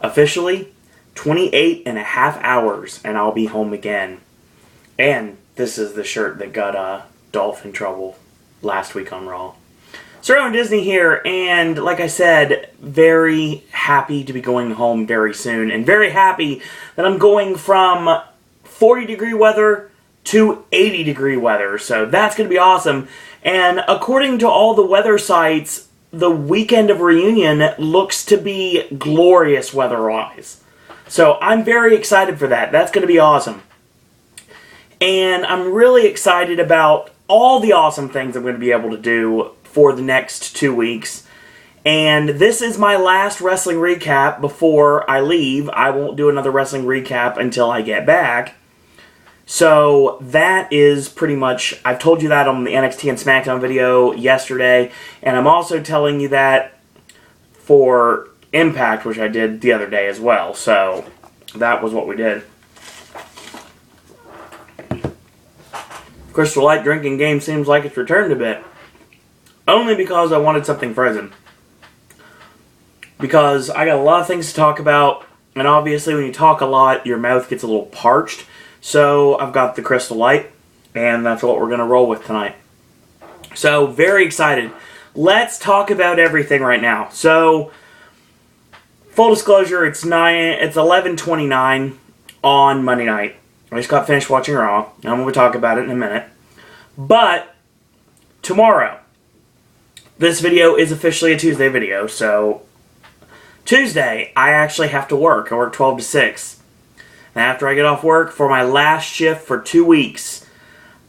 officially 28 and a half hours, and I'll be home again. And this is the shirt that got Dolph in trouble last week on Raw. So Rowan Disney here, and like I said, very happy to be going home very soon, and very happy that I'm going from 40-degree weather to 80-degree weather, so that's going to be awesome. And according to all the weather sites, the weekend of Reunion looks to be glorious weather-wise. So I'm very excited for that. That's going to be awesome. And I'm really excited about all the awesome things I'm going to be able to do for the next 2 weeks. And this is my last wrestling recap before I leave. I won't do another wrestling recap until I get back. So that is pretty much, I've told you that on the NXT and SmackDown video yesterday, and I'm also telling you that for Impact, which I did the other day as well. So that was what we did. Crystal Light drinking game seems like it's returned a bit. Only because I wanted something frozen. Because I got a lot of things to talk about, and obviously when you talk a lot, your mouth gets a little parched. So I've got the Crystal Light, and that's what we're going to roll with tonight. So, very excited. Let's talk about everything right now. So, full disclosure, it's 11:29 on Monday night. I just got finished watching Raw, and I'm going to talk about it in a minute. But, tomorrow, this video is officially a Tuesday video, so Tuesday, I actually have to work. I work 12 to 6. And after I get off work, for my last shift for 2 weeks,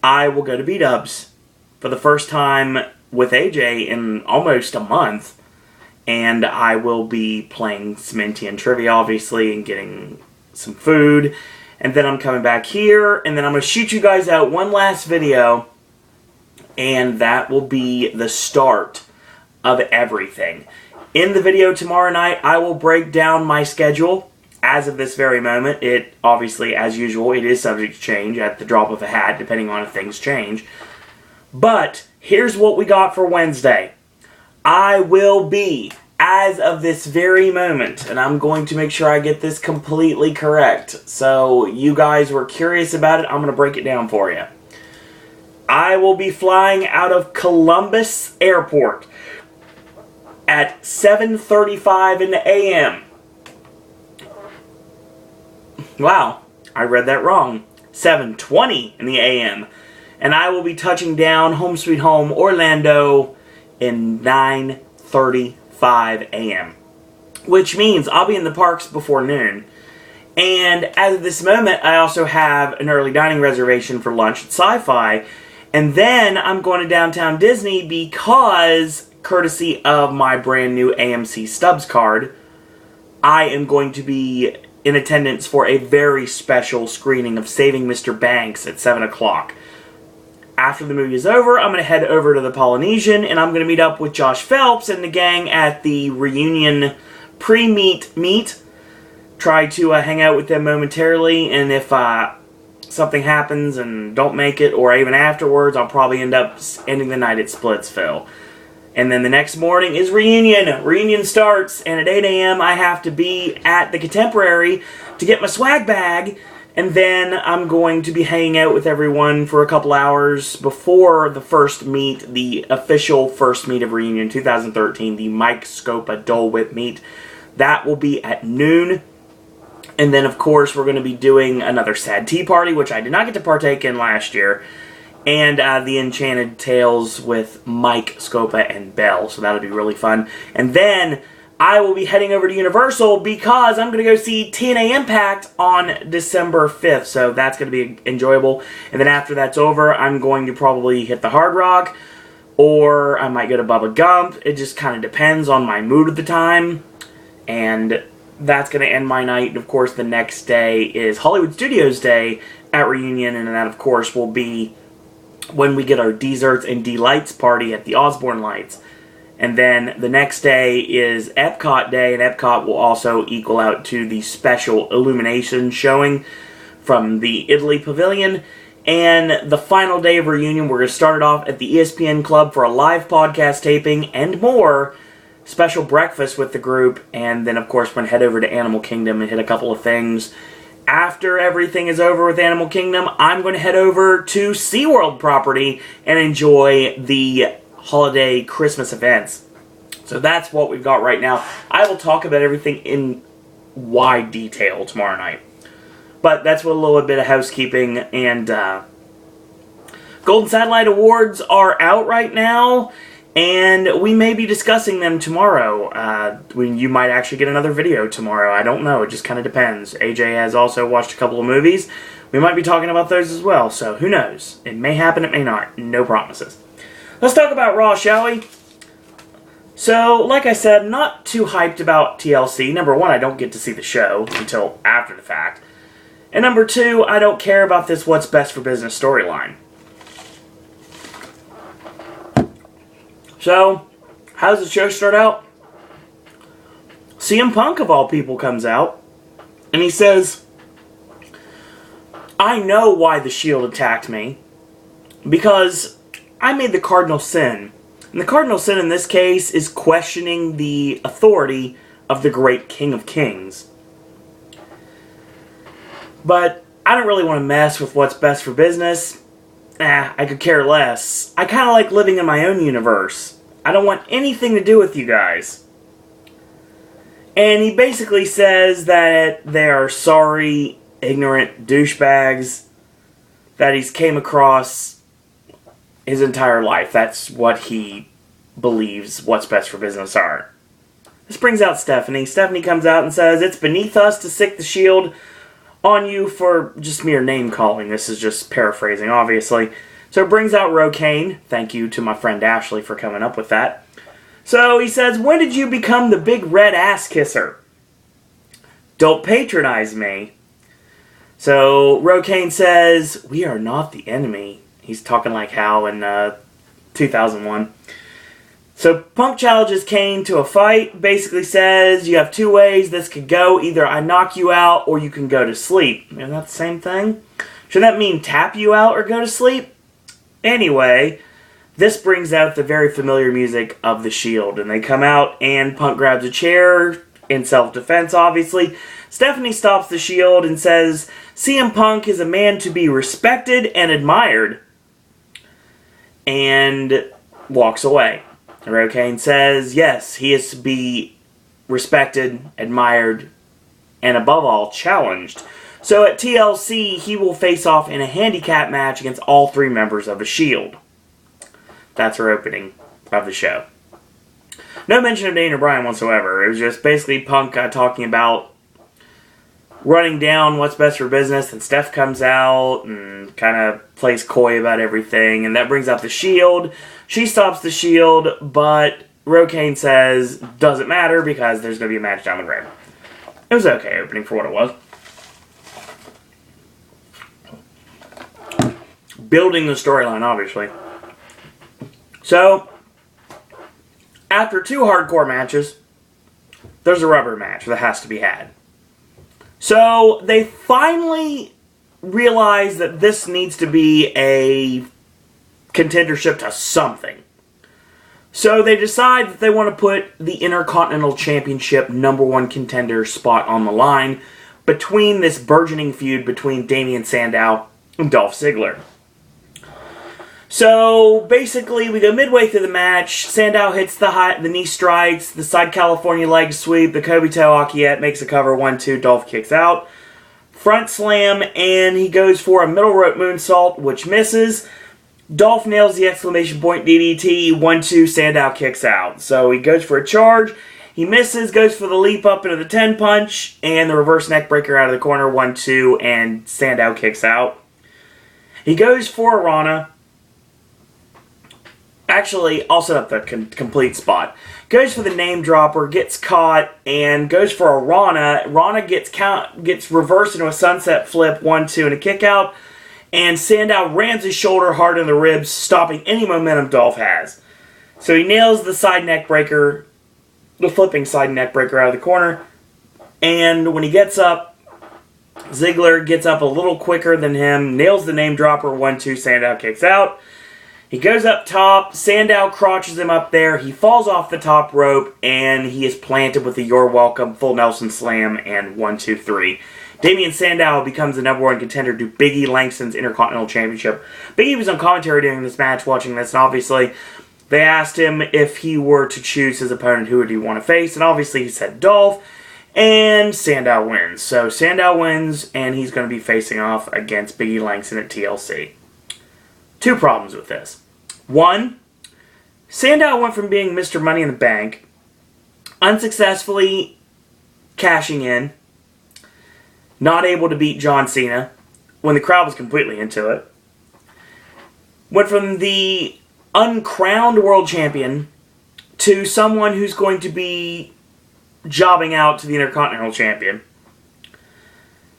I will go to B-Dubs for the first time with AJ in almost a month. And I will be playing some NTN Trivia, obviously, and getting some food. And then I'm coming back here, and then I'm going to shoot you guys out one last video. And that will be the start of everything. In the video tomorrow night, I will break down my schedule. As of this very moment, it obviously, as usual, it is subject to change at the drop of a hat, depending on if things change. But here's what we got for Wednesday. I will be, as of this very moment, and I'm going to make sure I get this completely correct. So you guys were curious about it, I'm going to break it down for you. I will be flying out of Columbus Airport at 7:35 in the a.m. Wow, I read that wrong. 7:20 in the a.m. And I will be touching down home sweet home Orlando in 9:35 a.m. Which means I'll be in the parks before noon. And as of this moment, I also have an early dining reservation for lunch at Sci-Fi. And then I'm going to Downtown Disney because, courtesy of my brand new AMC Stubs card, I am going to be in attendance for a very special screening of Saving Mr. Banks at 7 o'clock. After the movie is over, I'm going to head over to the Polynesian, and I'm going to meet up with Josh Phelps and the gang at the Reunion pre-meet. Try to hang out with them momentarily, and if something happens and don't make it, or even afterwards, I'll probably end up ending the night at Splitsville. And then the next morning is Reunion. Reunion starts, and at 8 a.m. I have to be at the Contemporary to get my swag bag. And then I'm going to be hanging out with everyone for a couple hours before the first meet, the official first meet of Reunion 2013, the Mike Scopa Dole Whip meet. That will be at noon. And then, of course, we're going to be doing another Sad Tea Party, which I did not get to partake in last year. And the Enchanted Tales with Mike, Scopa, and Belle. So that'll be really fun. And then I will be heading over to Universal because I'm going to go see TNA Impact on December 5th. So that's going to be enjoyable. And then after that's over, I'm going to probably hit the Hard Rock. Or I might go to Bubba Gump. It just kind of depends on my mood at the time. And that's going to end my night. And of course, the next day is Hollywood Studios Day at Reunion. And that, of course, will be when we get our Desserts and Delights party at the Osborne Lights. And then the next day is Epcot Day, and Epcot will also equal out to the special Illumination showing from the Italy Pavilion. And the final day of Reunion, we're going to start it off at the ESPN Club for a live podcast taping and more. special breakfast with the group, and then of course we're going to head over to Animal Kingdom and hit a couple of things. After everything is over with Animal Kingdom, I'm going to head over to SeaWorld property and enjoy the holiday Christmas events. So that's what we've got right now. I will talk about everything in wide detail tomorrow night. But that's what a little bit of housekeeping. And Golden Satellite Awards are out right now, and we may be discussing them tomorrow. You might actually get another video tomorrow. I don't know. It just kind of depends. AJ has also watched a couple of movies. We might be talking about those as well. So who knows? It may happen. It may not. No promises. Let's talk about Raw, shall we? So, like I said, not too hyped about TLC. Number one, I don't get to see the show until after the fact. And number two, I don't care about this What's Best for Business storyline. So, how does the show start out? CM Punk, of all people, comes out, and he says, I know why the Shield attacked me, because I made the cardinal sin. And the cardinal sin in this case is questioning the authority of the great King of Kings. But I don't really want to mess with what's best for business. I could care less. I kind of like living in my own universe. I don't want anything to do with you guys. And he basically says that they are sorry, ignorant douchebags that he's came across his entire life. That's what he believes what's best for business are. This brings out Stephanie. Stephanie comes out and says, it's beneath us to sick the Shield on you for just mere name calling. This is just paraphrasing, obviously. So it brings out Rocaine. Thank you to my friend Ashley for coming up with that. So he says, when did you become the big red ass kisser? Don't patronize me. So Rocaine says, we are not the enemy. He's talking like Hal in 2001. So Punk challenges Kane to a fight. Basically says, you have two ways this could go. Either I knock you out or you can go to sleep. Isn't that the same thing? Should that mean tap you out or go to sleep? Anyway, this brings out the very familiar music of the Shield. And they come out and Punk grabs a chair in self-defense, obviously. Stephanie stops the Shield and says, CM Punk is a man to be respected and admired. And walks away. Rocaine says, yes, he is to be respected, admired, and above all, challenged. So at TLC, he will face off in a handicap match against all three members of the Shield. That's our opening of the show. No mention of Daniel Bryan whatsoever. It was just basically Punk talking about running down what's best for business, and Steph comes out and kind of plays coy about everything, and that brings out the Shield. She stops the Shield, but Rocaine says doesn't matter because there's going to be a match down the road. It was okay opening for what it was. Building the storyline, obviously. So, after two hardcore matches, there's a rubber match that has to be had. So, they finally realize that this needs to be a contendership to something. So, they decide that they want to put the Intercontinental Championship #1 contender spot on the line between this burgeoning feud between Damien Sandow and Dolph Ziggler. So, basically, we go midway through the match. Sandow hits the knee strikes, the side California leg sweep, the Kobito Akiette makes a cover, 1-2, Dolph kicks out. Front slam, and he goes for a middle rope moonsault, which misses. Dolph nails the exclamation point DDT, 1-2, Sandow kicks out. So, he goes for a charge, he misses, goes for the leap up into the 10 punch, and the reverse neck breaker out of the corner, 1-2, and Sandow kicks out. He goes for a Rana. Actually, I'll set up the complete spot. Goes for the name dropper, gets caught, and goes for a Rana. Rana gets reversed into a sunset flip, 1-2, and a kick out. And Sandow rams his shoulder hard in the ribs, stopping any momentum Dolph has. So he nails the side neck breaker, the flipping side neck breaker out of the corner. And when he gets up, Ziggler gets up a little quicker than him, nails the name dropper, 1-2, Sandow kicks out. He goes up top, Sandow crotches him up there, he falls off the top rope, and he is planted with the You're Welcome, full Nelson Slam, and 1, 2, 3. Damien Sandow becomes the #1 contender to Big E Langston's Intercontinental Championship. Big E was on commentary during this match watching this, and obviously they asked him if he were to choose his opponent, who would he want to face, and obviously he said Dolph, and Sandow wins. So Sandow wins, and he's going to be facing off against Big E Langston at TLC. Two problems with this. One, Sandow went from being Mr. Money in the Bank, unsuccessfully cashing in, not able to beat John Cena, when the crowd was completely into it. Went from the uncrowned world champion to someone who's going to be jobbing out to the Intercontinental Champion.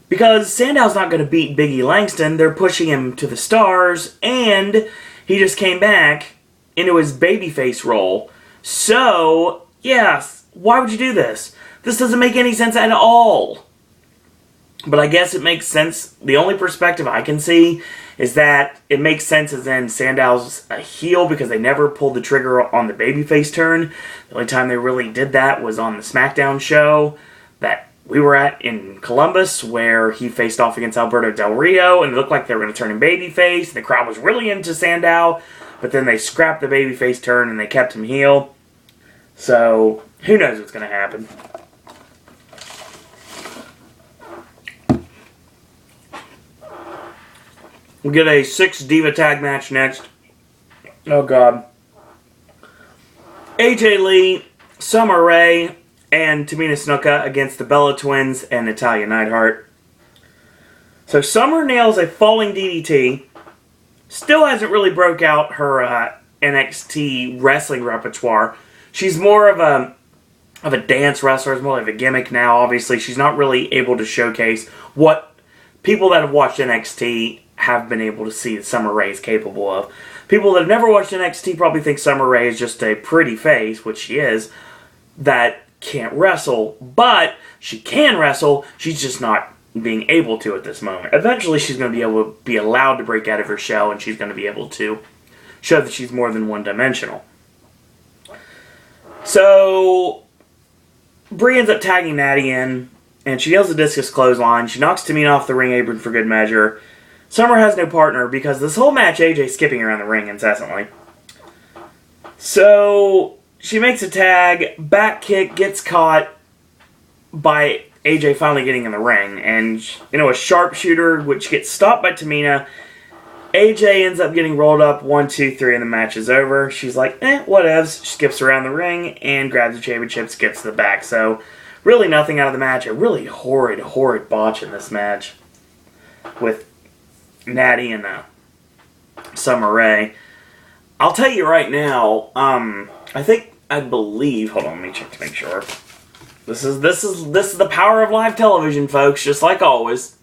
Because Sandow's not going to beat Big E Langston, they're pushing him to the stars, and he just came back into his babyface role. So, yes, why would you do this? This doesn't make any sense at all. But I guess it makes sense. The only perspective I can see is that it makes sense as in Sandow's a heel because they never pulled the trigger on the babyface turn. The only time they really did that was on the SmackDown show that we were at in Columbus, where he faced off against Alberto Del Rio, and it looked like they were going to turn him babyface. The crowd was really into Sandow, but then they scrapped the babyface turn and they kept him heel. So, who knows what's going to happen. We'll get a 6-diva tag match next. Oh, God. AJ Lee, Summer Rae, and Tamina Snuka against the Bella Twins and Natalya Neidhart. So Summer nails a falling DDT. Still hasn't really broke out her NXT wrestling repertoire. She's more of a dance wrestler. It's more of a gimmick now. Obviously, she's not really able to showcase what people that have watched NXT have been able to see that Summer Rae is capable of. People that have never watched NXT probably think Summer Rae is just a pretty face, which she is, that can't wrestle, but she can wrestle. She's just not being able to at this moment. Eventually, she's going to be able to be allowed to break out of her shell, and she's going to be able to show that she's more than one-dimensional. So, Brie ends up tagging Natty in, and she nails the discus clothesline. She knocks Tamina off the ring apron for good measure. Summer has no partner because this whole match, AJ's skipping around the ring incessantly. So she makes a tag, back kick, gets caught by AJ finally getting in the ring. And, a sharpshooter, which gets stopped by Tamina. AJ ends up getting rolled up 1, 2, 3, and the match is over. She's like, whatevs. She skips around the ring and grabs the championship, skips to the back. So, really nothing out of the match. A really horrid botch in this match with Natty and Summer Rae. I'll tell you right now, I believe, hold on, let me check to make sure. This is the power of live television, folks, just like always.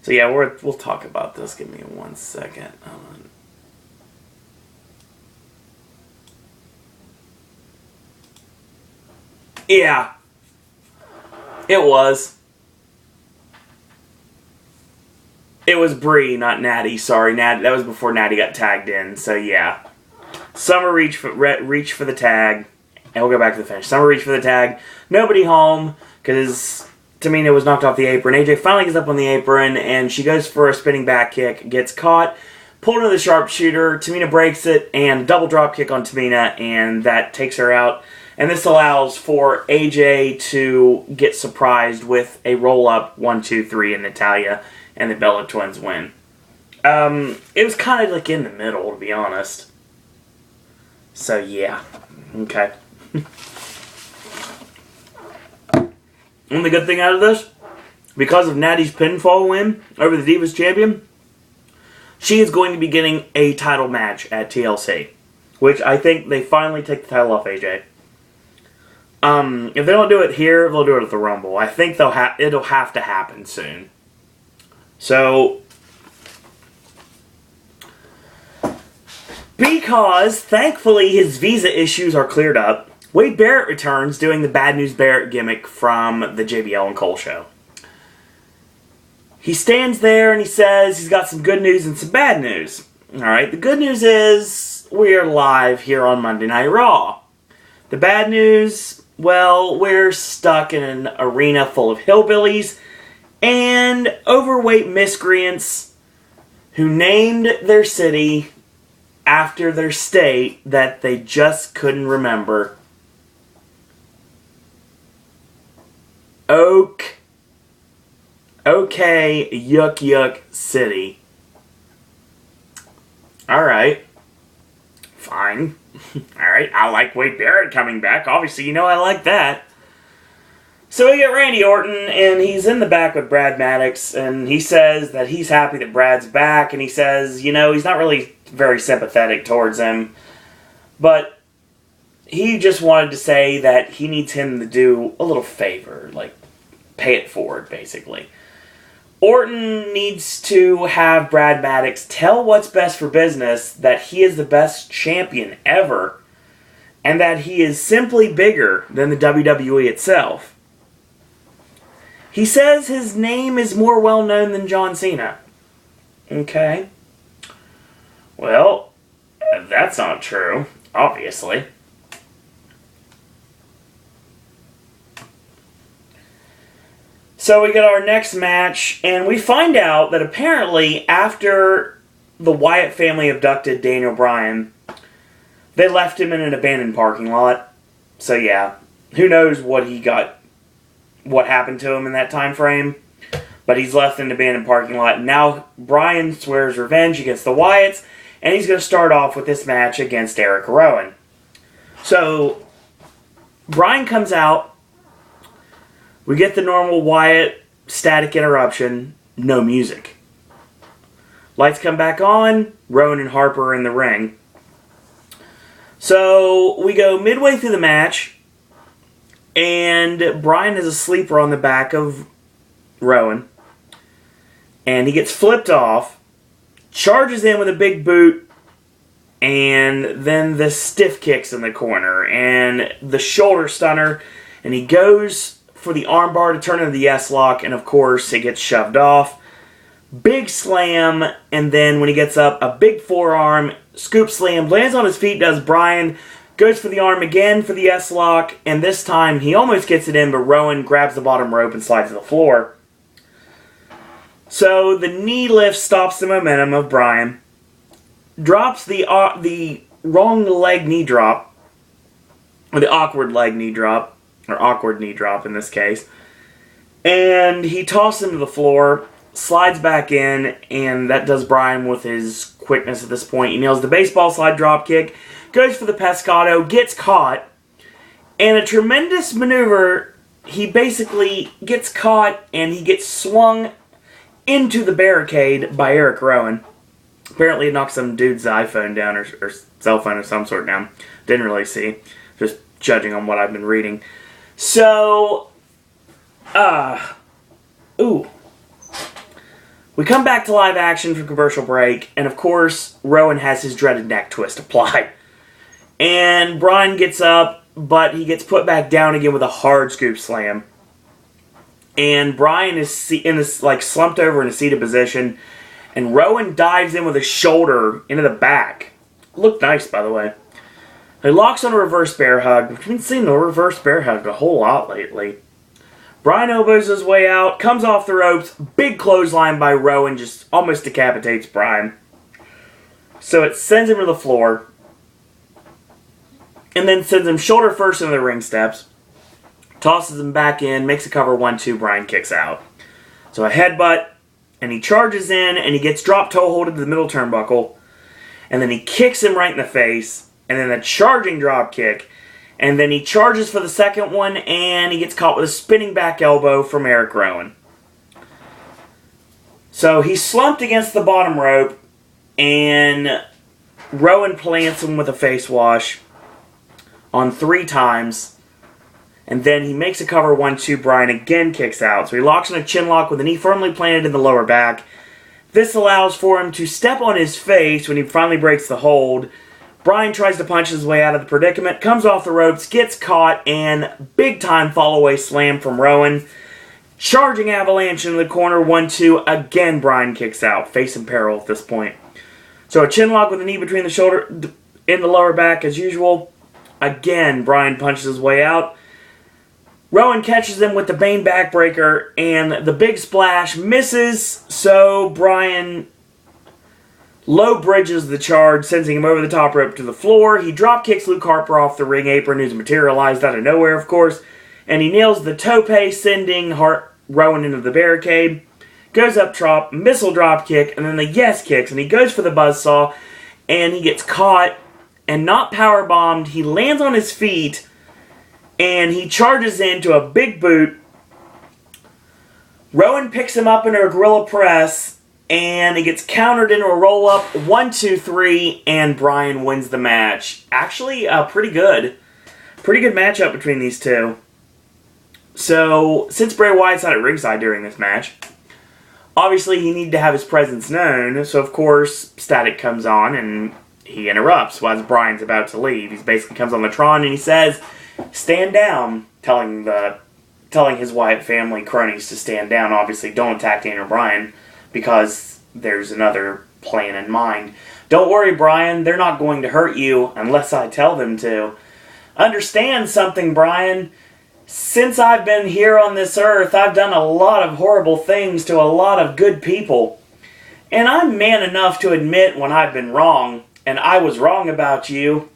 So yeah, we'll talk about this. Give me 1 second. Yeah. It was. It was Brie, not Natty. Sorry, Natty. That was before Natty got tagged in. So yeah, Summer reached for the tag, and we'll go back to the finish. Summer reached for the tag. Nobody home because Tamina was knocked off the apron. AJ finally gets up on the apron, and she goes for a spinning back kick, gets caught, pulled into the sharpshooter. Tamina breaks it, and double drop kick on Tamina, and that takes her out. And this allows for AJ to get surprised with a roll up 1, 2, 3, and Natalya and the Bella Twins win. It was kind of like in the middle, to be honest. So yeah, okay. Only good thing out of this, because of Natty's pinfall win over the Divas Champion, she is going to be getting a title match at TLC, which I think they finally take the title off AJ. If they don't do it here, they'll do it at the Rumble. I think it'll have to happen soon. So, because thankfully his visa issues are cleared up, Wade Barrett returns doing the Bad News Barrett gimmick from the JBL and Cole show. He stands there and he says he's got some good news and some bad news. Alright, the good news is we are live here on Monday Night Raw. The bad news, well, we're stuck in an arena full of hillbillies and overweight miscreants who named their city after their state that they just couldn't remember. Okay, Yuck Yuck City. Alright. Fine. Alright, I like Wade Barrett coming back. Obviously, you know I like that. So we get Randy Orton, and he's in the back with Brad Maddox, and he says that he's happy that Brad's back, and he says, you know, he's not really very sympathetic towards him, but he just wanted to say that he needs him to do a little favor, like pay it forward, basically. Orton needs to have Brad Maddox tell what's best for business, that he is the best champion ever, and that he is simply bigger than the WWE itself. He says his name is more well known than John Cena. Okay. Well, that's not true, obviously. So we get our next match, and we find out that apparently after the Wyatt family abducted Daniel Bryan, they left him in an abandoned parking lot. So yeah, who knows what happened to him in that time frame, but he's left in an abandoned parking lot. Now Bryan swears revenge against the Wyatts, and he's going to start off with this match against Eric Rowan. So Bryan comes out. We get the normal Wyatt static interruption, no music. Lights come back on, Rowan and Harper are in the ring. So we go midway through the match, and Bryan is a sleeper on the back of Rowan. And he gets flipped off, charges in with a big boot, and then the stiff kicks in the corner, and the shoulder stunner, and he goes for the armbar to turn into the S-lock, and of course it gets shoved off. Big slam, and then when he gets up, a big forearm, scoop slam, lands on his feet, does Bryan, goes for the arm again for the S-lock, and this time he almost gets it in, but Rowan grabs the bottom rope and slides to the floor. So the knee lift stops the momentum of Bryan, drops the wrong leg knee drop, or the awkward leg knee drop, or awkward knee drop in this case. And he tosses him to the floor, slides back in, and that does Bryan with his quickness at this point. He nails the baseball slide drop kick, goes for the pescado, gets caught, and a tremendous maneuver. He basically gets caught, and he gets swung into the barricade by Eric Rowan. Apparently it knocked some dude's iPhone down, or cell phone of some sort down. Didn't really see, just judging on what I've been reading. So, we come back to live action from commercial break, and of course, Rowan has his dreaded neck twist applied. And Bryan gets up, but he gets put back down again with a hard scoop slam. And Bryan is in this, slumped over in a seated position, and Rowan dives in with a shoulder into the back. Looked nice, by the way. He locks on a reverse bear hug. We've been seeing the reverse bear hug a whole lot lately. Bryan elbows his way out, comes off the ropes, big clothesline by Rowan, just almost decapitates Bryan. So it sends him to the floor, and then sends him shoulder first into the ring steps, tosses him back in, makes a cover 1-2, Bryan kicks out. So a headbutt, and he charges in, and he gets drop toe holded to the middle turnbuckle, and then he kicks him right in the face, and then a charging drop kick, and then he charges for the second one, and he gets caught with a spinning back elbow from Eric Rowan. So he's slumped against the bottom rope, and Rowan plants him with a face wash on 3 times, and then he makes a cover 1-2, Bryan again kicks out. So he locks in a chin lock with a knee firmly planted in the lower back. This allows for him to step on his face when he finally breaks the hold. Bryan tries to punch his way out of the predicament, comes off the ropes, gets caught, and big-time fall-away slam from Rowan. Charging avalanche into the corner, 1-2. Again, Bryan kicks out, face in peril at this point. So a chin lock with a knee between the shoulder in the lower back as usual. Again, Bryan punches his way out. Rowan catches him with the Bane backbreaker, and the big splash misses, so Bryan low bridges the charge, sending him over the top rope to the floor. He drop kicks Luke Harper off the ring apron, who's materialized out of nowhere, of course, and he nails the tope, sending Rowan into the barricade. Goes up top, missile drop kick, and then the yes kicks, and he goes for the buzzsaw, and he gets caught and not power bombed. He lands on his feet, and he charges into a big boot. Rowan picks him up into a gorilla press, and he gets countered into a roll-up. 1, 2, 3, and Bryan wins the match. Actually, pretty good. Pretty good matchup between these two. So, since Bray Wyatt's not at ringside during this match, obviously he needed to have his presence known, so of course, Static comes on, and he interrupts as Bryan's about to leave. He basically comes on the Tron, and he says, "Stand down," telling his Wyatt family cronies to stand down. Obviously, don't attack Daniel Bryan, because there's another plan in mind. "Don't worry, Bryan, they're not going to hurt you unless I tell them to. Understand something, Bryan. Since I've been here on this earth, I've done a lot of horrible things to a lot of good people. And I'm man enough to admit when I've been wrong, and I was wrong about you.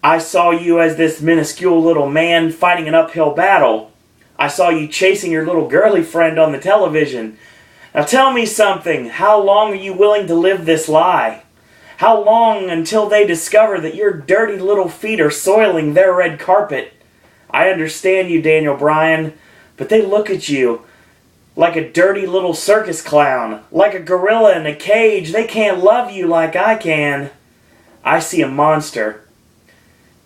I saw you as this minuscule little man fighting an uphill battle. I saw you chasing your little girly friend on the television. Now tell me something. How long are you willing to live this lie? How long until they discover that your dirty little feet are soiling their red carpet? I understand you, Daniel Bryan, but they look at you like a dirty little circus clown, like a gorilla in a cage. They can't love you like I can. I see a monster.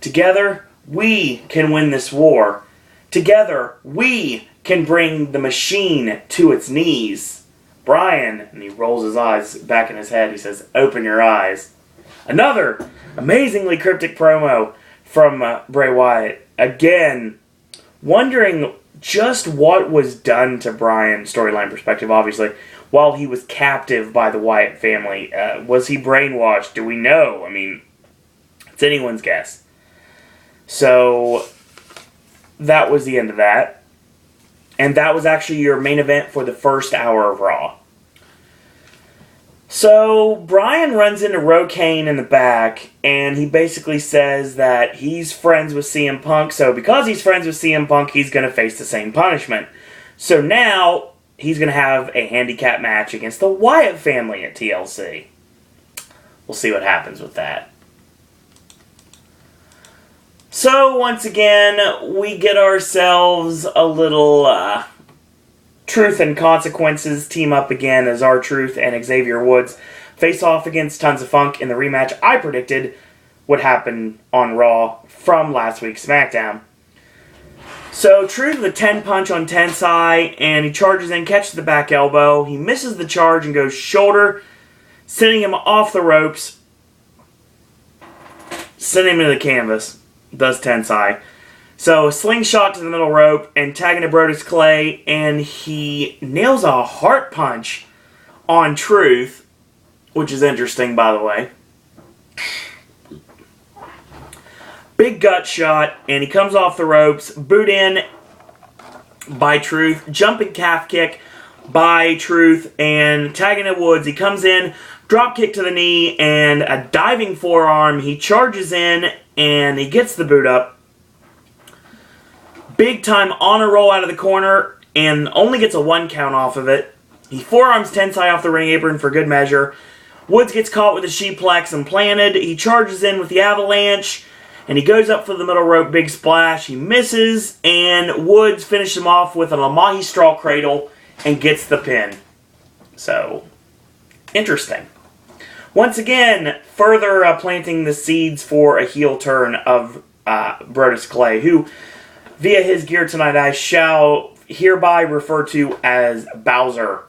Together, we can win this war. Together, we can bring the machine to its knees. Bryan," and he rolls his eyes back in his head, he says, "Open your eyes." Another amazingly cryptic promo from Bray Wyatt. Again, wondering just what was done to Bryan, storyline perspective, obviously, while he was captive by the Wyatt family. Was he brainwashed? Do we know? I mean, it's anyone's guess. So, that was the end of that. And that was actually your main event for the first hour of Raw. So, Bryan runs into Rocaine in the back, and he basically says that he's friends with CM Punk, so because he's friends with CM Punk, he's going to face the same punishment. So now, he's going to have a handicap match against the Wyatt family at TLC. We'll see what happens with that. So, once again, we get ourselves a little Truth and Consequences team up again as R-Truth and Xavier Woods face off against Tons of Funk in the rematch I predicted would happen on Raw from last week's SmackDown. So, Truth with a 10 punch on Tensai, and he charges in, catches the back elbow. He misses the charge and goes shoulder, sending him off the ropes, sending him into the canvas. Does Tensai. So, a slingshot to the middle rope and tagging to Brodus Clay, and he nails a heart punch on Truth, which is interesting, by the way. Big gut shot, and he comes off the ropes, boot in by Truth, jumping calf kick by Truth, and tagging to Woods. He comes in, drop kick to the knee, and a diving forearm. He charges in, and he gets the boot up. Big time honor roll out of the corner, and only gets a 1 count off of it. He forearms Tensai off the ring apron for good measure. Woods gets caught with a sheeplex and planted. He charges in with the avalanche, and he goes up for the middle rope, big splash. He misses, and Woods finishes him off with a Lamahi straw cradle and gets the pin. So, interesting. Once again, further planting the seeds for a heel turn of Brodus Clay, who, via his gear tonight, I shall hereby refer to as Bowser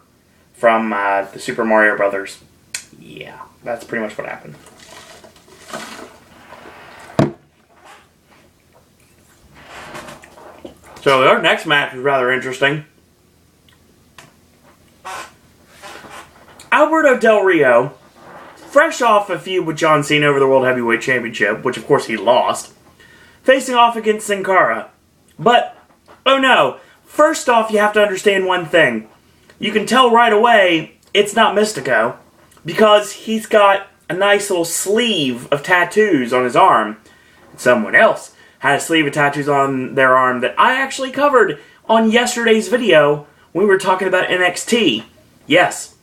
from the Super Mario Brothers. Yeah, that's pretty much what happened. So our next match is rather interesting. Alberto Del Rio fresh off a feud with John Cena over the World Heavyweight Championship, which of course he lost, facing off against Sin Cara. But, oh no, first off you have to understand one thing. You can tell right away it's not Mystico, because he's got a nice little sleeve of tattoos on his arm. Someone else had a sleeve of tattoos on their arm that I actually covered on yesterday's video when we were talking about NXT. Yes,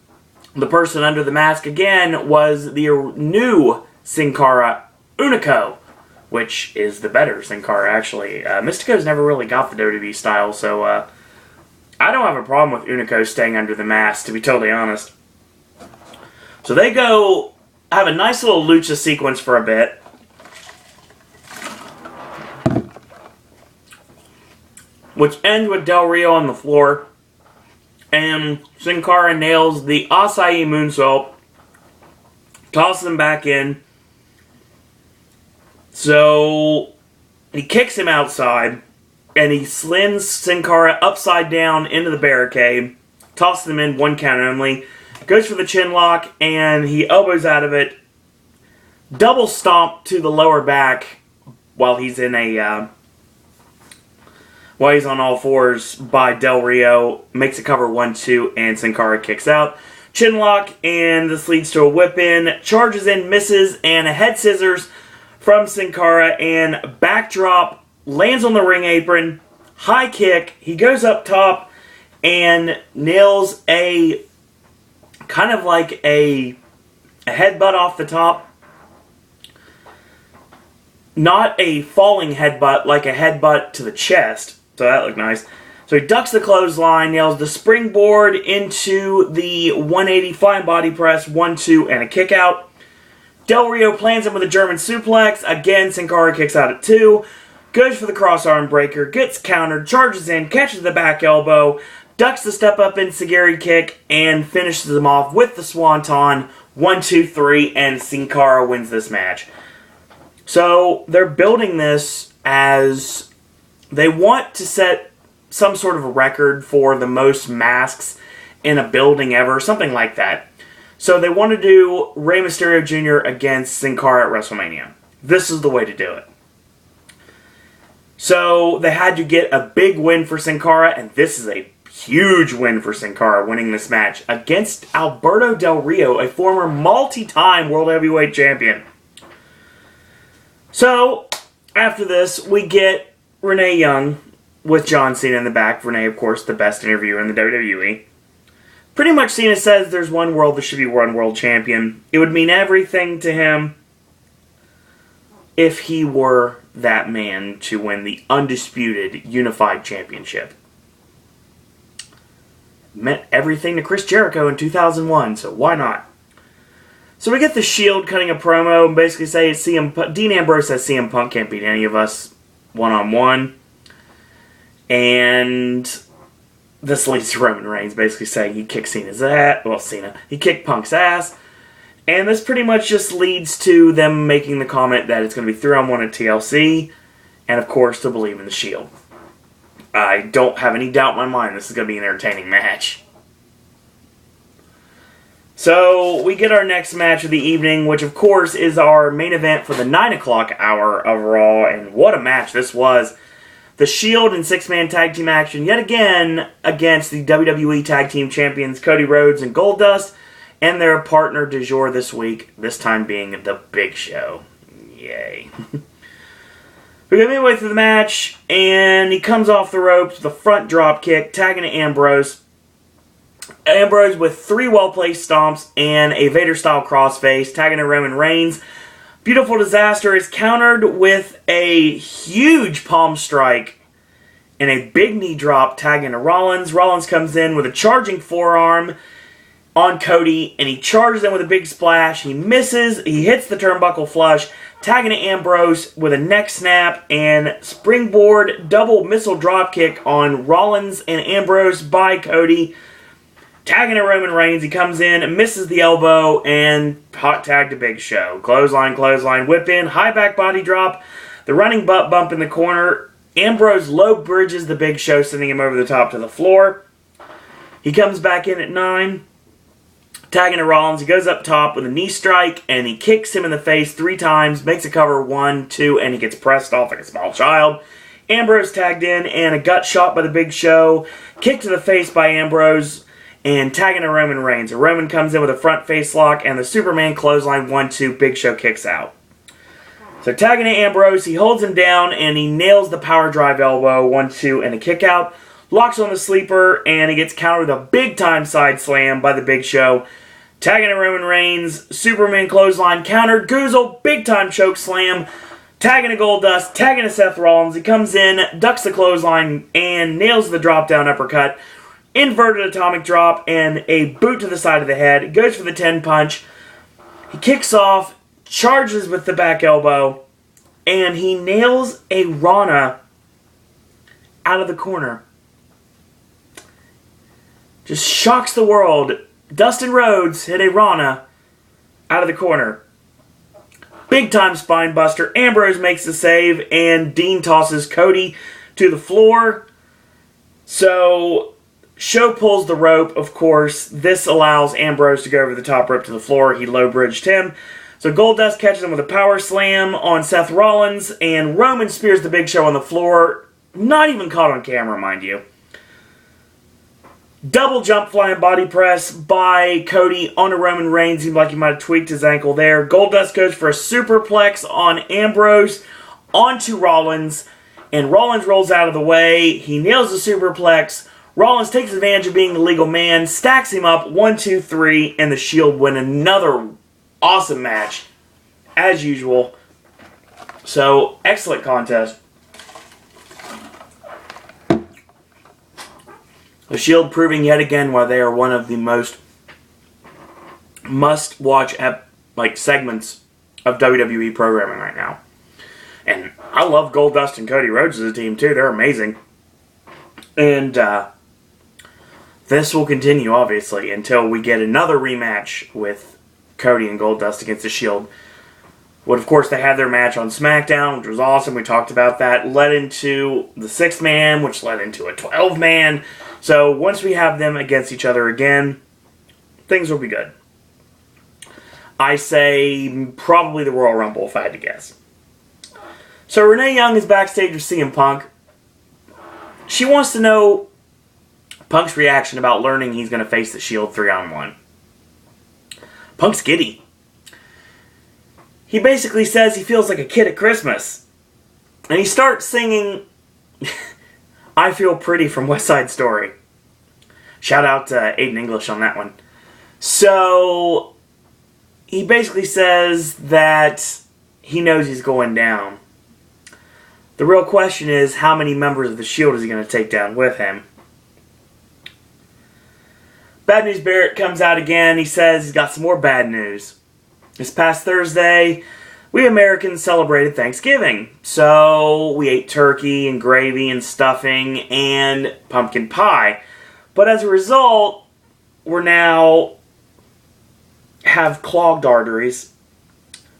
the person under the mask again was the new Sin Cara Unico, which is the better Sin Cara, actually. Mystico's never really got the WWE style, so I don't have a problem with Unico staying under the mask, to be totally honest. So they go have a nice little lucha sequence for a bit. Which ends with Del Rio on the floor. And Sin Cara nails the Acai moonsault. Tosses him back in. So he kicks him outside. And he slings Sin Cara upside down into the barricade. Tosses him in, 1 count only. Goes for the chin lock. And he elbows out of it. Double stomp to the lower back while he's in a... while he's on all fours by Del Rio, makes a cover 1-2, and Sin Cara kicks out. Chin lock, and this leads to a whip in. Charges in, misses, and a head scissors from Sin Cara, and backdrop, lands on the ring apron, high kick. He goes up top and nails a kind of like a headbutt off the top. Not a falling headbutt, like a headbutt to the chest. So that looked nice. So he ducks the clothesline, nails the springboard into the 180 flying body press, 1-2, and a kick out. Del Rio plants him with a German suplex. Again, Sin Cara kicks out at 2. Goes for the cross arm breaker, gets countered, charges in, catches the back elbow, ducks the step up enziguri kick, and finishes him off with the swanton, 1-2-3, and Sin Cara wins this match. So they're building this as... they want to set some sort of a record for the most masks in a building ever, something like that. So they want to do Rey Mysterio Jr. against Sin Cara at WrestleMania. This is the way to do it. So they had to get a big win for Sin Cara, and this is a huge win for Sin Cara, winning this match against Alberto Del Rio, a former multi-time World Heavyweight Champion. So, after this, we get Renee Young with John Cena in the back. Renee, of course, the best interviewer in the WWE. Pretty much Cena says there's one world, there should be one world champion. It would mean everything to him if he were that man to win the undisputed unified championship. Meant everything to Chris Jericho in 2001, so why not? So we get the Shield cutting a promo and basically say Dean Ambrose says CM Punk can't beat any of us one-on-one. And this leads to Roman Reigns basically saying he kicked Cena's ass. Well, he kicked Punk's ass. And this pretty much just leads to them making the comment that it's going to be 3-on-1 at TLC. And, of course, to believe in the Shield. I don't have any doubt in my mind this is going to be an entertaining match. So, we get our next match of the evening, which, of course, is our main event for the 9 o'clock hour of Raw. And what a match this was. The Shield and 6-man tag team action yet again against the WWE Tag Team Champions Cody Rhodes and Goldust and their partner du jour this week, this time being The Big Show. Yay. We get midway through the match, and he comes off the ropes with a front drop kick, tagging to Ambrose. Ambrose with 3 well-placed stomps and a Vader-style crossface, tagging to Roman Reigns. Beautiful Disaster is countered with a huge palm strike and a big knee drop, tagging to Rollins. Rollins comes in with a charging forearm on Cody, and he charges in with a big splash. He misses, he hits the turnbuckle flush, tagging to Ambrose with a neck snap and springboard double missile dropkick on Rollins and Ambrose by Cody. Tagging to Roman Reigns, he comes in, misses the elbow, and hot tag to Big Show. Clothesline, whip in, high back body drop, the running butt bump in the corner. Ambrose low bridges the Big Show, sending him over the top to the floor. He comes back in at 9. Tagging to Rollins, he goes up top with a knee strike, and he kicks him in the face 3 times, makes a cover 1, 2, and he gets pressed off like a small child. Ambrose tagged in, and a gut shot by the Big Show, kick to the face by Ambrose, and tagging to Roman Reigns. Roman comes in with a front face lock, and the Superman clothesline 1, 2, Big Show kicks out. So tagging to Ambrose, he holds him down, and he nails the power drive elbow 1, 2, and a kick out. Locks on the sleeper, and he gets countered with a big-time side slam by the Big Show. Tagging to Roman Reigns, Superman clothesline countered, Goozle, big-time choke slam. Tagging to Goldust, tagging to Seth Rollins. He comes in, ducks the clothesline, and nails the drop-down uppercut. Inverted atomic drop, and a boot to the side of the head. Goes for the 10 punch. He kicks off, charges with the back elbow, and he nails a Rana out of the corner. Just shocks the world. Dustin Rhodes hit a Rana out of the corner. Big time spine buster. Ambrose makes the save, and Dean tosses Cody to the floor. So, Show pulls the rope, of course. This allows Ambrose to go over the top rope to the floor. He low-bridged him. So Goldust catches him with a power slam on Seth Rollins, and Roman spears the Big Show on the floor. Not even caught on camera, mind you. Double jump flying body press by Cody onto Roman Reigns. Seemed like he might have tweaked his ankle there. Goldust goes for a superplex on Ambrose onto Rollins, and Rollins rolls out of the way. He nails the superplex. Rollins takes advantage of being the legal man, stacks him up 1, 2, 3, and the Shield win another awesome match, as usual. So, excellent contest. The Shield proving yet again why they are one of the most must-watch segments of WWE programming right now. And I love Goldust and Cody Rhodes as a team too. They're amazing. And this will continue, obviously, until we get another rematch with Cody and Goldust against the Shield. But of course, they had their match on SmackDown, which was awesome. We talked about that. Led into the 6-man, which led into a 12-man. So once we have them against each other again, things will be good. I say probably the Royal Rumble, if I had to guess. So Renee Young is backstage with CM Punk. She wants to know Punk's reaction about learning he's going to face the Shield 3-on-1. Punk's giddy. He basically says he feels like a kid at Christmas. And he starts singing I Feel Pretty from West Side Story. Shout out to Aiden English on that one. So, he basically says that he knows he's going down. The real question is, how many members of the Shield is he going to take down with him? Bad News Barrett comes out again. He says he's got some more bad news. This past Thursday, we Americans celebrated Thanksgiving. So, we ate turkey and gravy and stuffing and pumpkin pie. But as a result, we're now have clogged arteries.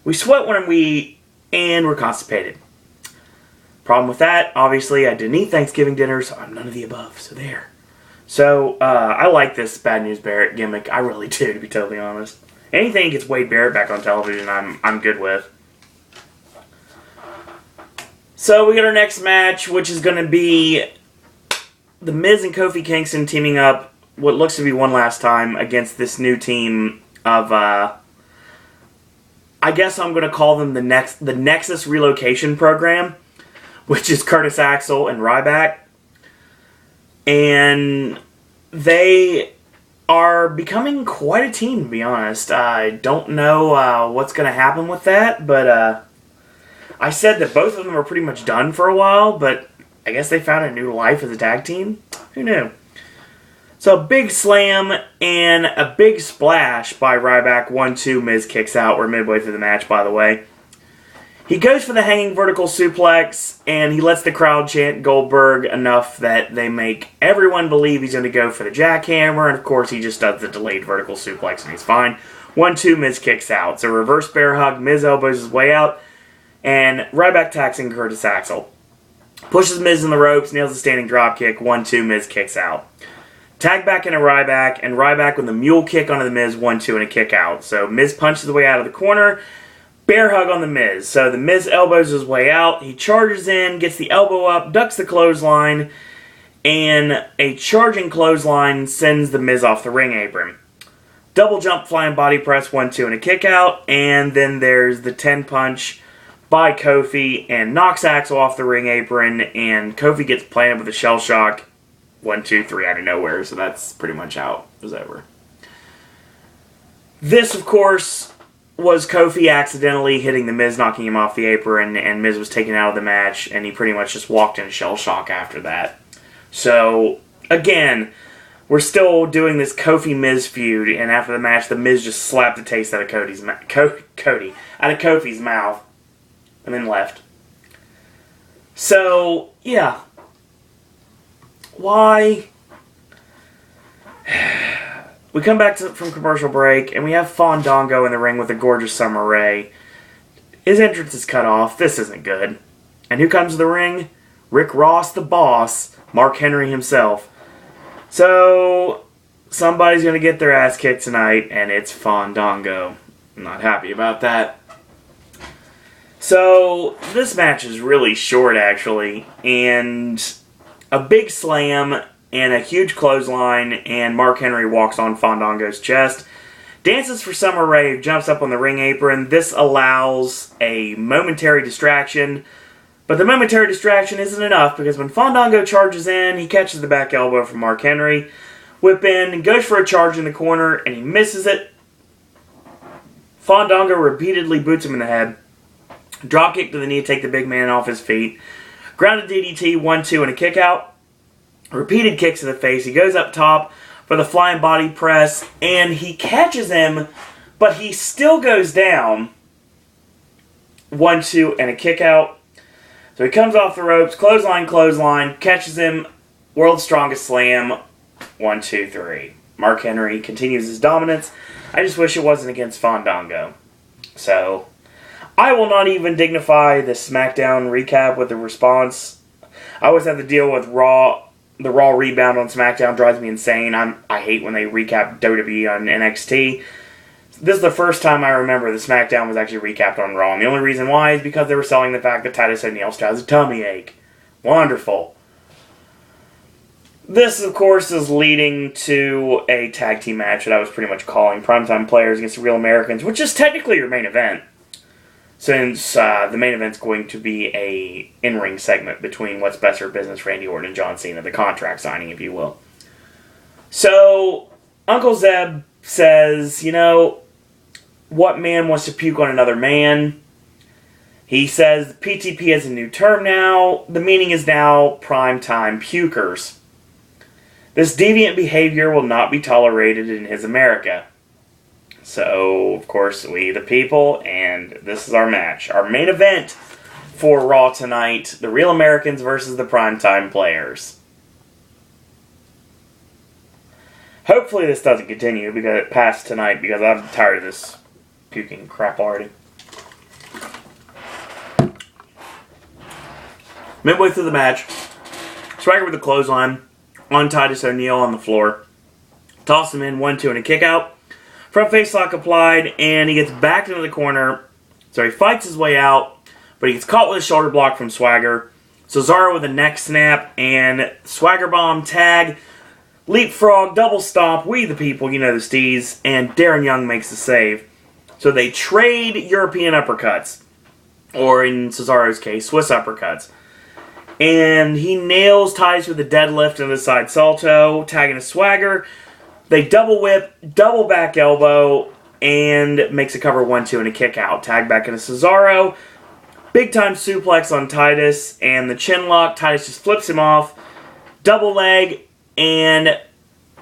We sweat when we eat, and we're constipated. Problem with that, obviously, I didn't eat Thanksgiving dinner, so I'm none of the above. So there. So, I like this Bad News Barrett gimmick. I really do, to be totally honest. Anything that gets Wade Barrett back on television, I'm good with. So we got our next match, which is going to be The Miz and Kofi Kingston teaming up, what looks to be one last time, against this new team of, I guess I'm going to call them the Nexus Relocation Program, which is Curtis Axel and Ryback. And they are becoming quite a team, to be honest. I don't know what's going to happen with that, but I said that both of them were pretty much done for a while, but I guess they found a new life as a tag team. Who knew? So a big slam and a big splash by Ryback. 1-2, Miz kicks out. We're midway through the match, by the way. He goes for the hanging vertical suplex, and he lets the crowd chant Goldberg enough that they make everyone believe he's going to go for the jackhammer, and of course he just does the delayed vertical suplex, and he's fine. 1-2, Miz kicks out. So reverse bear hug, Miz elbows his way out, and Ryback taxing Curtis Axel. Pushes Miz in the ropes, nails a standing dropkick. 1-2, Miz kicks out. Tag back into Ryback, and Ryback with a mule kick onto The Miz, 1-2, and a kick out. So Miz punches the way out of the corner. Bear hug on The Miz. So The Miz elbows his way out. He charges in, gets the elbow up, ducks the clothesline, and a charging clothesline sends The Miz off the ring apron. Double jump, flying body press, 1-2, and a kick out. And then there's the 10 punch by Kofi and knocks Axel off the ring apron. And Kofi gets planted with a shell shock, 1, 2, 3 out of nowhere. So that's pretty much how it was over. This, of course, was Kofi accidentally hitting The Miz, knocking him off the apron, and Miz was taken out of the match, and he pretty much just walked in shell shock after that. So, again, we're still doing this Kofi-Miz feud, and after the match, The Miz just slapped the taste out of Kofi's mouth, and then left. So, yeah. Why? We come back from commercial break, and we have Fandango in the ring with the gorgeous Summer Rae. His entrance is cut off. This isn't good. And who comes to the ring? Rick Ross, the boss. Mark Henry himself. So, somebody's going to get their ass kicked tonight, and it's Fandango. I'm not happy about that. So, this match is really short, actually. And a big slam and a huge clothesline, and Mark Henry walks on Fandango's chest. Dances for Summer Rae, who jumps up on the ring apron. This allows a momentary distraction, but the momentary distraction isn't enough, because when Fandango charges in, he catches the back elbow from Mark Henry. Whip in, and goes for a charge in the corner, and he misses it. Fandango repeatedly boots him in the head. Drop kick to the knee to take the big man off his feet. Grounded DDT, 1-2, and a kick out. Repeated kicks to the face. He goes up top for the flying body press, and he catches him, but he still goes down. 1-2, and a kick out. So he comes off the ropes, clothesline, catches him, world's strongest slam, 1, 2, 3. Mark Henry continues his dominance. I just wish it wasn't against Fandango. So, I will not even dignify the SmackDown recap with a response. I always have to deal with Raw. The Raw rebound on SmackDown drives me insane. I hate when they recap WWE on NXT. This is the first time I remember that SmackDown was actually recapped on Raw. And the only reason why is because they were selling the fact that Titus O'Neil still has a tummy ache. Wonderful. This, of course, is leading to a tag team match that I was pretty much calling. Primetime Players against the Real Americans, which is technically your main event, since the main event's going to be a in-ring segment between What's Best for Business, Randy Orton and John Cena, the contract signing, if you will. So, Uncle Zeb says, what man wants to puke on another man? He says PTP has a new term now. The meaning is now primetime pukers. This deviant behavior will not be tolerated in his America. So, of course, we the people, and this is our match. Our main event for Raw tonight, the Real Americans versus the Primetime Players. Hopefully this doesn't continue past tonight, because I'm tired of this puking crap already. Midway through the match, Swagger with a clothesline on Titus O'Neil on the floor. Toss him in, 1-2, and a kick out. Front face lock applied, and he gets backed into the corner. So he fights his way out, but he gets caught with a shoulder block from Swagger. Cesaro with a neck snap, and Swagger bomb, tag, leapfrog, double stomp, we the people, the steez, and Darren Young makes the save. So they trade European uppercuts, or in Cesaro's case, Swiss uppercuts. And he nails Titus with a deadlift and a side salto, tagging a Swagger. They double whip, double back elbow, and makes a cover 1-2 and a kick out. Tag back into Cesaro. Big time suplex on Titus, and the chin lock. Titus just flips him off. Double leg, and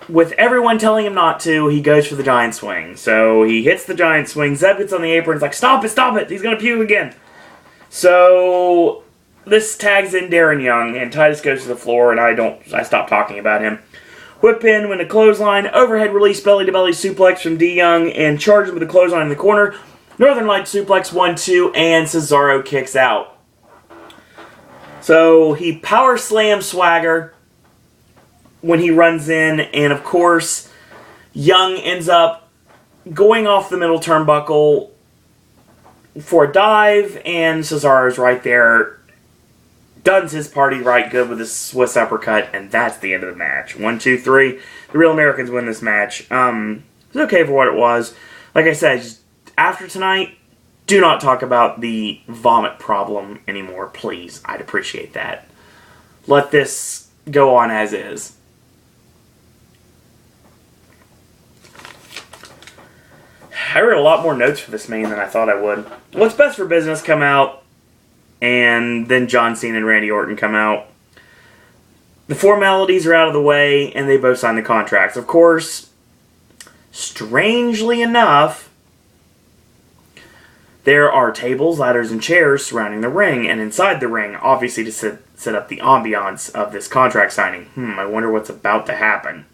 with everyone telling him not to, he goes for the giant swing. So he hits the giant swing. Zeb gets on the apron. It's like, stop it. He's going to puke again. So this tags in Darren Young, and Titus goes to the floor, and I stop talking about him. Whip in with a clothesline, overhead release belly-to-belly suplex from D. Young, and charges with a clothesline in the corner. Northern Light suplex 1-2, and Cesaro kicks out. So he power slams Swagger when he runs in, and of course, Young ends up going off the middle turnbuckle for a dive, and Cesaro's right there, does his party right good with his Swiss uppercut, and that's the end of the match. 1, 2, 3. The Real Americans win this match. It was okay for what it was. Like I said, just after tonight, do not talk about the vomit problem anymore, please. I'd appreciate that. Let this go on as is. I wrote a lot more notes for this main than I thought I would. What's Best for Business come out, and then John Cena and Randy Orton come out. The formalities are out of the way, and they both sign the contracts. Of course, strangely enough, there are tables, ladders, and chairs surrounding the ring, and inside the ring, obviously to set up the ambiance of this contract signing. I wonder what's about to happen.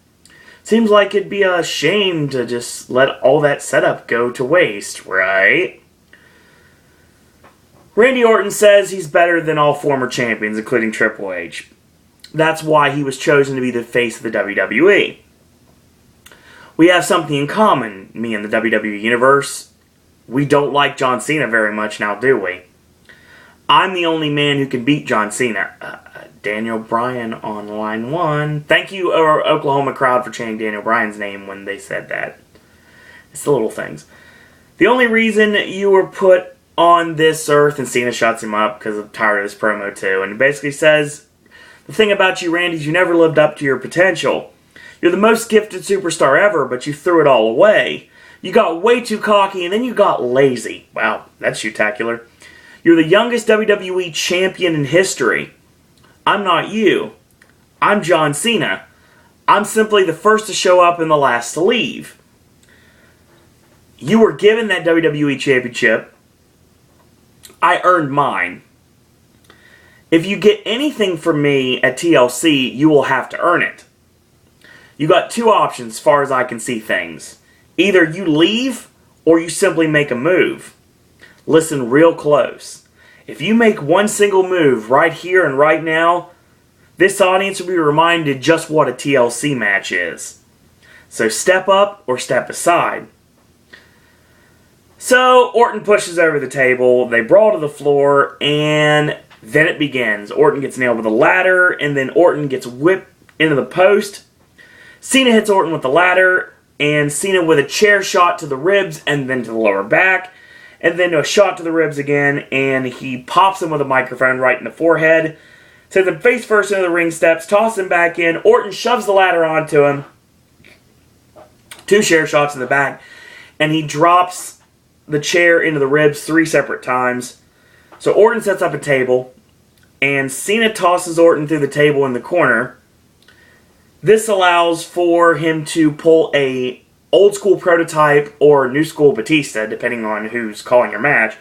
Seems like it'd be a shame to just let all that setup go to waste, right? Randy Orton says he's better than all former champions, including Triple H. That's why he was chosen to be the face of the WWE. We have something in common, me and the WWE Universe. We don't like John Cena very much now, do we? I'm the only man who can beat John Cena. Daniel Bryan on line 1. Thank you, Oklahoma crowd, for chanting Daniel Bryan's name when they said that. It's the little things. The only reason you were put on this earth, and Cena shuts him up because I'm tired of this promo too, and he basically says, the thing about you, Randy, is you never lived up to your potential. You're the most gifted superstar ever, but you threw it all away. You got way too cocky, and then you got lazy. Wow, that's spectacular. You're the youngest WWE champion in history. I'm not you. I'm John Cena. I'm simply the first to show up and the last to leave. You were given that WWE Championship. I earned mine. If you get anything from me at TLC, you will have to earn it. You got two options as far as I can see things. Either you leave or you simply make a move. Listen real close. If you make one single move right here and right now, this audience will be reminded just what a TLC match is. So step up or step aside. So Orton pushes over the table, they brawl to the floor, and then it begins. Orton gets nailed with a ladder, and then Orton gets whipped into the post. Cena hits Orton with the ladder, and Cena with a chair shot to the ribs and then to the lower back. And then a shot to the ribs again, and he pops him with a microphone right in the forehead. Sends him face first into the ring steps, tosses him back in. Orton shoves the ladder onto him. 2 chair shots in the back. And he drops the chair into the ribs 3 separate times. So Orton sets up a table, and Cena tosses Orton through the table in the corner. This allows for him to pull a old school prototype or new school Batista, depending on who's calling your match.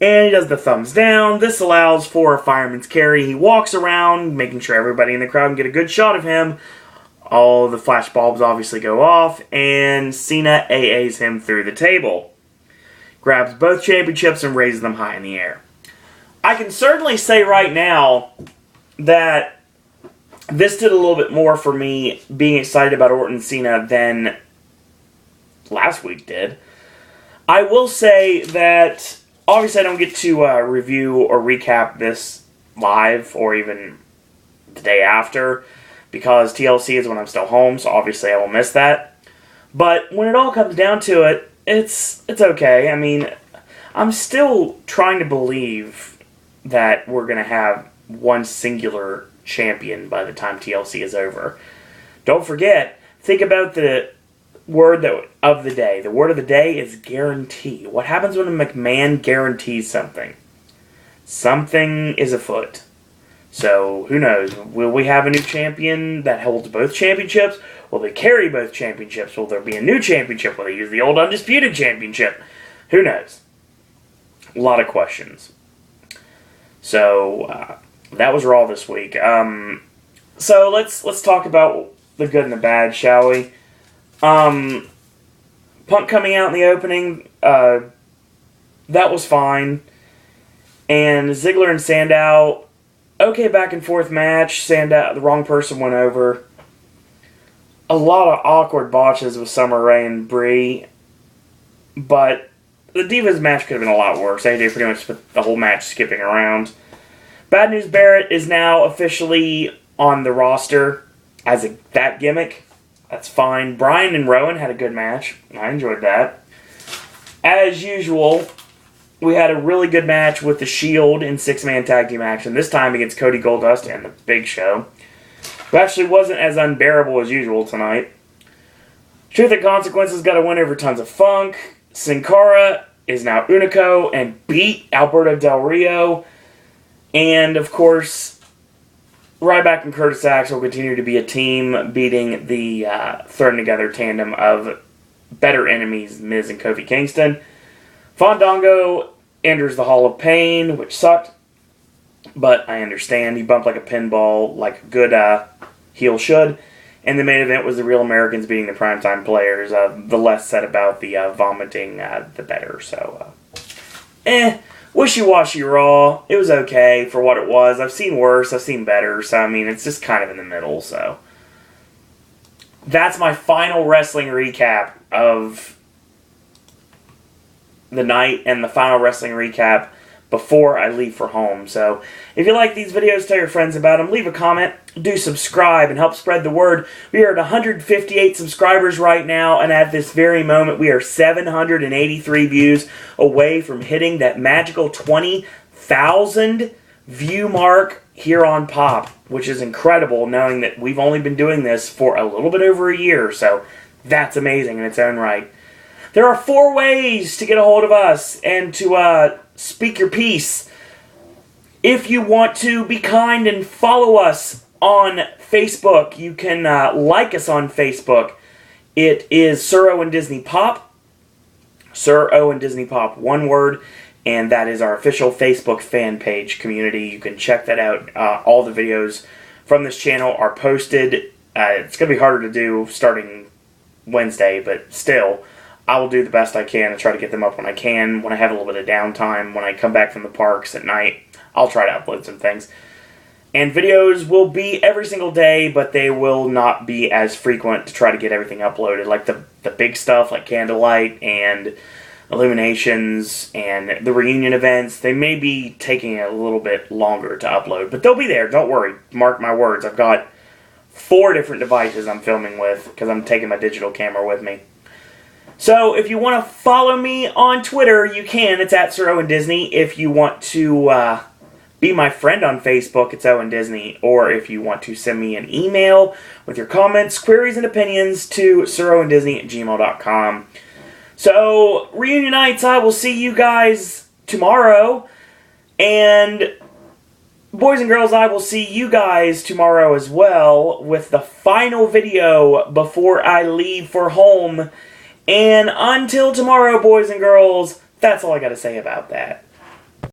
And he does the thumbs down. This allows for a fireman's carry. He walks around, making sure everybody in the crowd can get a good shot of him. All the flash bulbs obviously go off, and Cena AAs him through the table. Grabs both championships and raises them high in the air. I can certainly say right now that this did a little bit more for me being excited about Orton and Cena than last week did. I will say that obviously I don't get to review or recap this live or even the day after because TLC is when I'm still home, so obviously I will miss that. But when it all comes down to it, it's okay. I mean, I'm still trying to believe that we're going to have one singular champion by the time TLC is over. Don't forget, think about the word of the day. The word of the day is guarantee. What happens when a McMahon guarantees something? Something is afoot. So, who knows? Will we have a new champion that holds both championships? Will they carry both championships? Will there be a new championship? Will they use the old Undisputed Championship? Who knows? A lot of questions. So, that was Raw this week. So, let's talk about the good and the bad, shall we? Punk coming out in the opening, that was fine. And Ziggler and Sandow, okay back and forth match. Sandow, the wrong person went over. a lot of awkward botches with Summer Rae and Brie, but the Divas match could have been a lot worse. AJ pretty much spent the whole match skipping around. Bad News Barrett is now officially on the roster as that gimmick. That's fine. Bryan and Rowan had a good match. I enjoyed that. As usual, we had a really good match with the Shield in 6-man tag team action, this time against Cody Goldust and the Big Show, who actually wasn't as unbearable as usual tonight. Truth and Consequences got a win over Tons of Funk. Sin Cara is now Unico and beat Alberto Del Rio. And, of course, Ryback and Curtis Axel continue to be a team, beating the thrown together tandem of better enemies, Miz and Kofi Kingston. Fandango enters the Hall of Pain, which sucked, but I understand. He bumped like a pinball, like a good heel should. And the main event was the Real Americans beating the Primetime Players. The less said about the vomiting, the better. So, wishy-washy Raw. It was okay for what it was. I've seen worse. I've seen better. So, I mean, it's just kind of in the middle. So, that's my final wrestling recap of the night and the final wrestling recap before I leave for home. So, if you like these videos, tell your friends about them. Leave a comment. Do subscribe and help spread the word. We are at 158 subscribers right now, and at this very moment, we are 783 views away from hitting that magical 20,000 view mark here on Pop, which is incredible, knowing that we've only been doing this for a little bit over a year, so that's amazing in its own right. There are 4 ways to get a hold of us and to speak your piece. If you want to be kind and follow us on Facebook, you can like us on Facebook. It is Sir Owen Disney Pop. Sir Owen Disney Pop, one word, and that is our official Facebook fan page community. You can check that out. All the videos from this channel are posted. It's going to be harder to do starting Wednesday, but still, I will do the best I can and try to get them up when I can, when I have a little bit of downtime, when I come back from the parks at night. I'll try to upload some things. And videos will be every single day, but they will not be as frequent to try to get everything uploaded. Like the big stuff, like Candlelight and Illuminations and the reunion events, they may be taking a little bit longer to upload. But they'll be there, don't worry. Mark my words. I've got 4 different devices I'm filming with because I'm taking my digital camera with me. So, if you want to follow me on Twitter, you can. It's at Sir Owen Disney. If you want to be my friend on Facebook, it's Owen Disney. Or if you want to send me an email with your comments, queries, and opinions to SirOwenDisney@gmail.com. So, Reunion Nights, I will see you guys tomorrow. And, boys and girls, I will see you guys tomorrow as well with the final video before I leave for home. And until tomorrow, boys and girls, that's all I got to say about that.